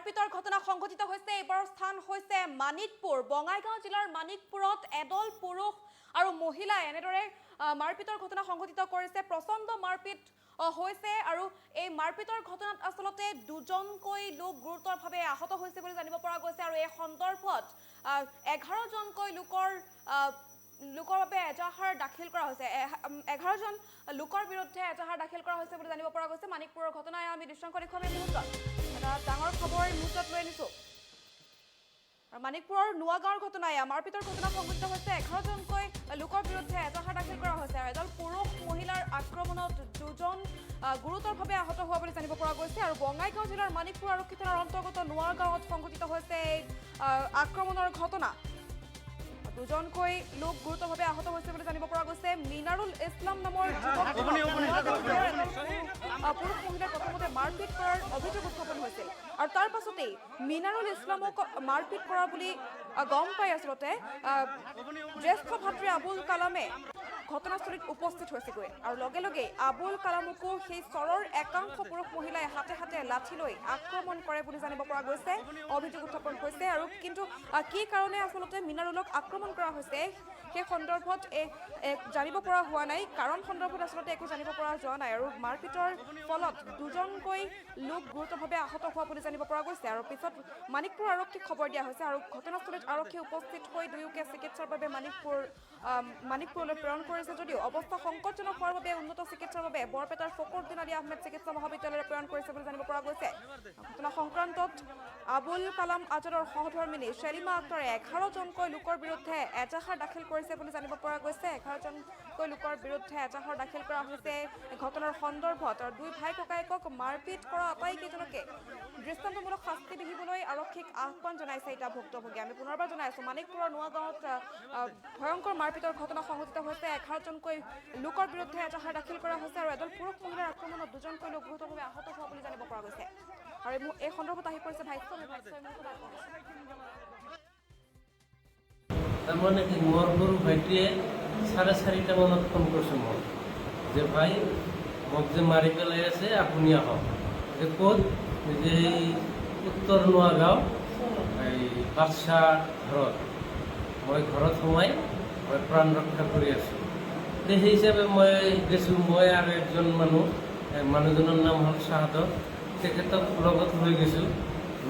মাৰপিটৰ ঘটনা সংঘটিত হৈছে। এইবাৰৰ স্থান হৈছে মানিকপুৰ। বঙাইগাঁও জিলাৰ মানিকপুৰত এদল পুৰুষ আৰু মহিলাই এনেদৰে মাৰপিটৰ ঘটনা সংঘটিত কৰিছে। প্ৰচণ্ড মাৰপিট হৈছে আৰু এই মাৰপিটৰ ঘটনাত আচলতে দুজনকৈ লোক গুৰুতৰভাৱে আহত হৈছে বুলি জানিব পৰা গৈছে আৰু এই সন্দৰ্ভত 11জনকৈ লোকৰ বাবে এজাহাৰ দাখিল কৰা হৈছে। 11জন লোকৰ বিৰুদ্ধে এজাহাৰ দাখিল কৰা হৈছে বুলি জানিব পৰা গৈছে। মানিকপুৰৰ ঘটনাই আমি দৃশ্যাংশ দেখুৱাম এই মুহূৰ্তত। এটা ডাঙৰ খবৰ এই মুহূৰ্তত লৈ আনিছোঁ। মানিকপুৰৰ নোৱাগাঁৱৰ ঘটনাই মাৰপিটৰ ঘটনা সংঘটিত হৈছে। 11জনকৈ লোকৰ বিৰুদ্ধে এজাহাৰ দাখিল কৰা হৈছে আৰু এদল পুৰুষ মহিলাৰ আক্ৰমণত দুজন গুৰুতৰভাৱে আহত হোৱা বুলি জানিব পৰা গৈছে। আৰু বঙাইগাঁও জিলাৰ মানিকপুৰ আৰক্ষী থানাৰ অন্তৰ্গত নোৱাগাঁৱত সংঘটিত হৈছে এই আক্ৰমণৰ ঘটনা। দুজনকৈ লোক গুৰুতৰভাৱে আহত হৈছে বুলি জানিব পৰা গৈছে। মিনাৰুল ইছলাম নামৰ পুৰুষ মহিলাই প্ৰথমতে মাৰপিট কৰাৰ অভিযোগ উত্থাপন হৈছিল আৰু তাৰ পাছতেই মিনাৰুল ইছলামক মাৰপিট কৰা বুলি গম পাই আচলতে জ্যেষ্ঠ ভাতৃ আবুল কালামে ঘটনাস্থলীত উপস্থিত হৈছেগৈ আৰু লগে লগে আবুল কালামকো সেই চৰৰ একাংশ পুৰুষ মহিলাই হাতে হাতে লাঠি লৈ আক্ৰমণ কৰে বুলি জানিব পৰা গৈছে, অভিযোগ উত্থাপন হৈছে। আৰু কিন্তু কি কাৰণে আচলতে মিনাৰুলক আক্ৰমণ কৰা হৈছে সেই সন্দৰ্ভত জানিব পৰা হোৱা নাই। কাৰণ সন্দৰ্ভত আচলতে একো জানিব পৰা যোৱা নাই আৰু মাৰপিটৰ ফলত দুজনকৈ লোক গুৰুতৰভাৱে আহত হোৱা বুলি জানিব পৰা গৈছে। আৰু পিছত মানিকপুৰ আৰক্ষীক খবৰ দিয়া হৈছে আৰু ঘটনাস্থলীত আৰক্ষী উপস্থিত হৈ দুয়োকে চিকিৎসাৰ বাবে মানিকপুৰলৈ প্ৰেৰণ কৰিছে যদিও অৱস্থা সংকটজনক হোৱাৰ বাবে উন্নত চিকিৎসাৰ বাবে বৰপেটাৰ ফকৰুদ্দিন আলী আহমেদ চিকিৎসা মহাবিদ্যালয়লৈ প্ৰেৰণ কৰিছে বুলি জানিব পৰা গৈছে। ঘটনা সংক্ৰান্তত আবুল কালাম আজাদৰ সহধৰ্মিনী শ্বেলিমা আক্তাৰে 11জনকৈ লোকৰ বিৰুদ্ধে এজাহাৰ দাখিল কৰিছে বুলি জানিব পৰা গৈছে। 11জনকৈ লোকৰ বিৰুদ্ধে এজাহাৰ দাখিল কৰা হৈছে ঘটনাৰ সন্দৰ্ভত। আৰু দুই ভাই ককায়েকক মাৰপিট কৰা আটাইকেইজনকে দৃষ্টান্তমূলক শাস্তি বিহিবলৈ আৰক্ষীক আহ্বান জনাইছে এতিয়া ভুক্তভোগী। আমি পুনৰবাৰ জনাইছোঁ মানিকপুৰৰ নোৱাগাঁৱত ভয়ংকৰ মাৰপিটৰ ঘটনা সংঘটিত হৈছে। 11জনকৈ লোকৰ বিৰুদ্ধে এজাহাৰ দাখিল কৰা হৈছে আৰু এদল পুৰুষ মহিলাৰ আক্ৰমণত দুজনকৈ লোক গুৰুতৰভাৱে আহত হোৱা বুলি জানিব পৰা গৈছে। আৰু এই সন্দৰ্ভত আহি পৰিছে তাৰমানে কি মোৰ সৰু ভাইটিয়ে 4:30টা মানত ফোন কৰিছে মোক যে ভাই মোক যে মাৰি পেলাই আছে আপুনি আহক। যে ক'ত যে উত্তৰ নোৱাগাঁও এই বাক্সা ঘৰত, মই ঘৰত সোমাই মই প্ৰাণ ৰক্ষা কৰি আছোঁ। সেই হিচাপে মই গৈছোঁ। মই আৰু একজন মানুহজনৰ নাম হ'ল চাহাদত, তেখেতক লগত লৈ গৈছোঁ।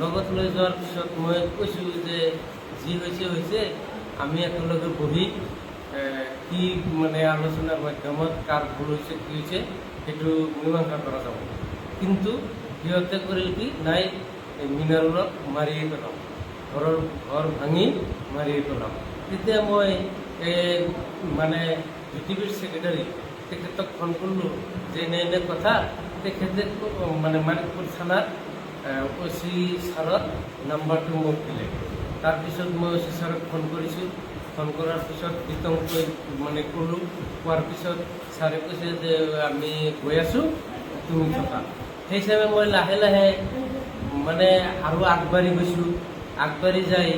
লগত লৈ যোৱাৰ পিছত মই কৈছোঁ যে যি হৈছে আমি একেলগে বহি কি আলোচনাৰ মাধ্যমত কাৰ ভুল হৈছে কি হৈছে সেইটো মীমাংসা কৰা যাব। কিন্তু সিহঁতে কৰিল কি নাই, মিনাৰুলক মাৰিয়ে পেলাম, ঘৰ ভাঙি মাৰিয়ে পেলাম। তেতিয়া মই জিটিভিৰ ছেক্ৰেটাৰী তেখেতক ফোন কৰিলোঁ যে এনে কথা। তেখেতে মানিকপুৰ থানাৰ OC ছাৰৰ নাম্বাৰটো মোক দিলে। তাৰপিছত মই OC ছাৰক ফোন কৰিছোঁ। ফোন কৰাৰ পিছত বিতংকৈ ক'লোঁ। কোৱাৰ পিছত ছাৰে কৈছে যে আমি গৈ আছোঁ, তুমি থকা। সেই হিচাপে মই লাহে লাহে আৰু আগবাঢ়ি গৈছোঁ। আগবাঢ়ি যাই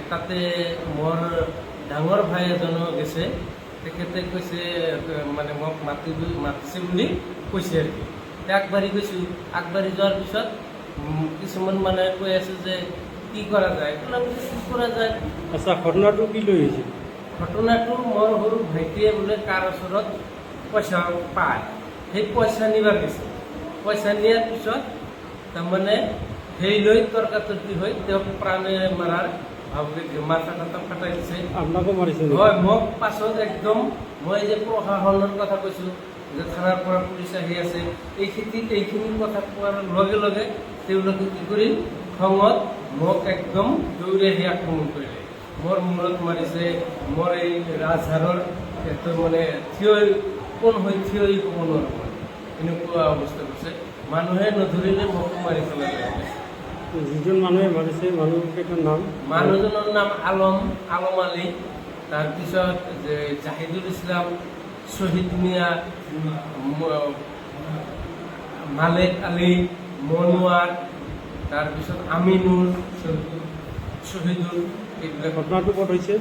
তাতে মোৰ ডাঙৰ ভাই এজনো গৈছে। তেখেতে কৈছে মোক মাতিছে বুলি কৈছে আৰু কি। আগবাঢ়ি গৈছোঁ। আগবাঢ়ি যোৱাৰ পিছত কিছুমান মানুহে কৈ আছে যে কি কৰা যায়, কি কৰা যায়। আচ্ছা, ঘটনাটো কি লৈ আহিছে? ঘটনাটো মোৰ সৰু ভাইটিয়ে বোলে কাৰ ওচৰত পইচা পায়, সেই পইচা নিবা গৈছে। পইচা নিয়াৰ পিছত তাৰমানে সেই লৈ তৰ্কাতৰ্কি হৈ তেওঁক প্ৰাণে মাৰাৰ মাথা ফাটাই দিছে। আপোনাকো মাৰিছে? হয়, মোক পাছত একদম মই যে প্ৰশাসনৰ কথা কৈছোঁ যে থানাৰ পৰা পুলিচ আহি আছে, এইখিনি কথা কোৱাৰ লগে লগে তেওঁলোকে কি কৰিল, খঙত মোক একদম দৌৰি আহি আক্ৰমণ কৰিলে। মোৰ মূৰত মাৰিছে, মোৰ এই ৰাজহাড়ৰ কোন হৈ থিয় হ'ব নোৱাৰোঁ মই, এনেকুৱা অৱস্থা কৰিছে। মানুহে নধৰিলে মোকো মাৰি পেলালে। যিজন মানুহে মাৰিছে মানুহকেইটাৰ নাম? মানুহজনৰ নাম আলম আলী, তাৰপিছত জাহিদুল ইছলাম, শহীদ মিয়া, মালেক আলী, মনোৱাৰ, তাৰপিছত আমিনুল, শহীদুল। এইবিলাক ঘটনাটো ক'ত হৈছে?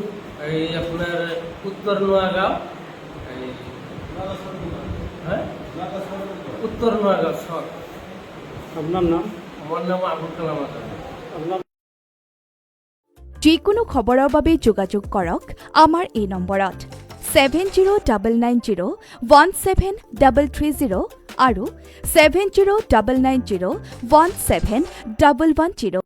এই আপোনাৰ উত্তৰ নোৱাগাঁও, উত্তৰ নোৱাগাঁও চৰ। আপনাৰ নাম? মোৰ নাম আবুল কালাম আজাদ। আপোনাৰ যিকোনো খবৰৰ বাবে যোগাযোগ কৰক আমাৰ এই নম্বৰত 7099017330 আৰু 7099017110।